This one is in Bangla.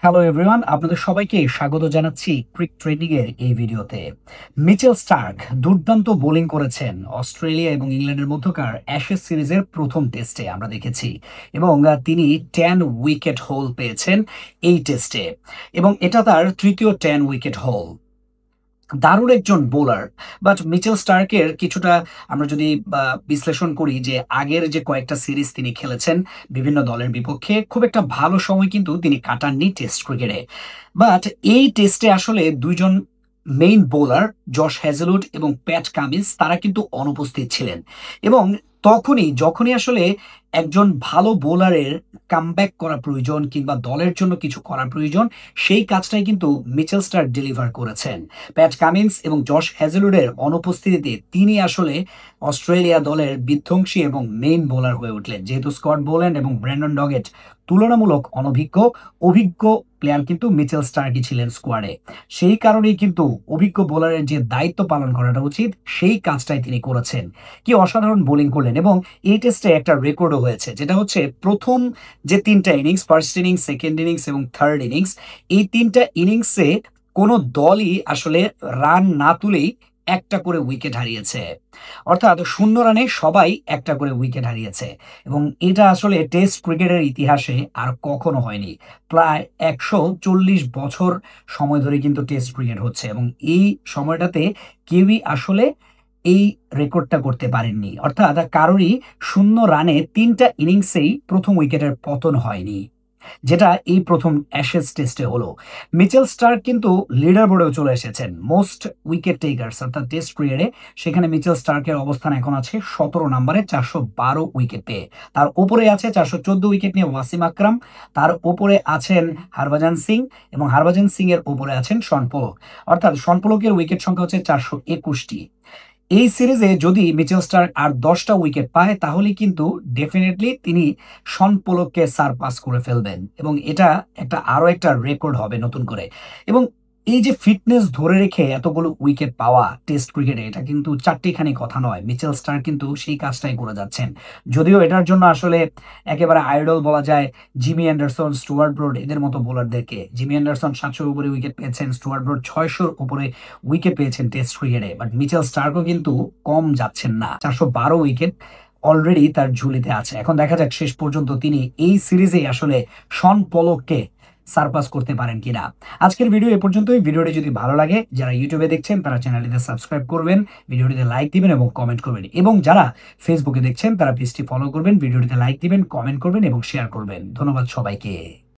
হ্যালো এভরিওয়ান, আপনাদের সবাইকে স্বাগত জানাচ্ছি ক্রিক ট্রেনিং এর এই ভিডিওতে। মিচেল স্টার্ক দুর্দান্ত বোলিং করেছেন অস্ট্রেলিয়া এবং ইংল্যান্ডের মধ্যকার অ্যাশেজ সিরিজের প্রথম টেস্টে আমরা দেখেছি, এবং তিনি 10 উইকেট হোল পেয়েছেন এই টেস্টে, এবং এটা তার তৃতীয় 10 উইকেট হোল। দারুণ একজন বোলার, বাট মিচেল স্টার্কের কিছুটা আমরা যদি বিশ্লেষণ করি যে আগের যে কয়েকটা সিরিজ তিনি খেলেছেন বিভিন্ন দলের বিপক্ষে, খুব একটা ভালো সময় কিন্তু তিনি কাটাননি টেস্ট ক্রিকেটে। বাট এই টেস্টে আসলে দুইজন মেইন বোলার জশ হ্যাজেলউড এবং প্যাট কামিন্স তারা কিন্তু অনুপস্থিত ছিলেন, এবং যখনই আসলে একজন ভালো বোলারের কামব্যাক করা প্রয়োজন কিংবা দলের জন্য কিছু করা প্রয়োজন, সেই কাজটাই কিন্তু মিচেল স্টার্ক ডেলিভার করেছেন। প্যাট কামিন্স এবং জশ হ্যাজেলউডের অনুপস্থিতিতে তিনি আসলে অস্ট্রেলিয়া দলের বিধ্বংসী এবং মেইন বোলার হয়ে উঠলেন, যেহেতু স্কট বোল্যান্ড এবং ব্র্যান্ডন ডগেট তুলনামূলক অভিজ্ঞ প্লেয়ার কিন্তু মিচেল স্টার্কই ছিলেন স্কোয়াডে। সেই কারণেই কিন্তু অভিজ্ঞ বোলারের যে দায়িত্ব পালন করাটা উচিত সেই কাজটাই তিনি করেছেন। কি অসাধারণ বোলিং করলেন, এবং এই টেস্টে একটা রেকর্ডও হয়েছে, যেটা হচ্ছে প্রথম যে তিনটা innings, first innings, second innings এবং থার্ড ইনিংস, এই তিনটা ইনিংসে কোনো দলই আসলে রান না তুলেই একটা করে উইকেট হারিয়েছে। অর্থাৎ 0 রানে সবাই একটা করে উইকেট হারিয়েছে, এবং এটা আসলে টেস্ট ক্রিকেটের ইতিহাসে আর কখনো হয়নি। প্রায় 140 বছর সময় ধরে কিন্তু টেস্ট ক্রিকেট হচ্ছে, এবং এই সময়টাতে কেউই আসলে এই রেকর্ডটা করতে পারেননি। অর্থাৎ কারোরই 0 রানে তিনটা ইনিংসেই প্রথম উইকেটের পতন হয়নি, যেটা এই প্রথম অ্যাশেজ টেস্টে হলো। মিচেল স্টার্ক কিন্তু লিডার বোর্ডেও চলে এসেছেন মোস্ট উইকেট টেকার্স, অর্থাৎ টেস্ট ক্রিকেটে সেখানে মিচেল স্টার্কের অবস্থান এখন আছে 17 নম্বরে 412 উইকেট পেয়ে। তার উপরে আছে 414 উইকেট নিয়ে ওয়াসিম আকরাম, তার উপরে আছেন হরভজন সিং, এবং হরভজন সিং এর উপরে আছেন শন পোলক। অর্থাৎ শন পোলকের উইকেট সংখ্যা হচ্ছে 421টি। এই সিরিজে যদি মিচেল স্টার্ক আর 10টা উইকেট পায়, তাহলে কিন্তু ডেফিনেটলি তিনি শন পোলককে সারপাস করে ফেলবেন, এবং এটা আরো একটা রেকর্ড হবে নতুন করে। এবং এই যে ফিটনেস ধরে রেখে এতগুলো উইকেট পাওয়া টেস্ট ক্রিকেটে, এটা কিন্তু চারটিখানি কথা নয়। মিচেল স্টার্ক কিন্তু সেই কাজটাই করে যাচ্ছেন। যদিও এটার জন্য আসলে একেবারে আইডল বলা যায় জিমি অ্যান্ডারসন, স্টুয়ার্ট ব্রড এদের মতো বোলারদেরকে। জিমি অ্যান্ডারসন 700-র উপরে উইকেট পেয়েছেন, স্টুয়ার্ট ব্রড 600-র উপরে উইকেট পেয়েছেন টেস্ট ক্রিকেটে, বাট মিচেল স্টার্কও কিন্তু কম যাচ্ছেন না। 412 উইকেট অলরেডি তার ঝুলিতে আছে। এখন দেখা যাক শেষ পর্যন্ত তিনি এই সিরিজে আসলে শন পোলককে সারপাস করতে পারেন কিনা। আজকের ভিডিও এ পর্যন্তই। ভিডিওটি যদি ভালো লাগে, যারা ইউটিউবে দেখছেন তারা চ্যানেলটিতে সাবস্ক্রাইব করবেন, ভিডিওটিতে লাইক দিবেন এবং কমেন্ট করবেন, এবং যারা ফেসবুকে দেখছেন তারা পেজটি ফলো করবেন, ভিডিওটিতে লাইক দিবেন, কমেন্ট করবেন এবং শেয়ার করবেন। ধন্যবাদ সবাইকে।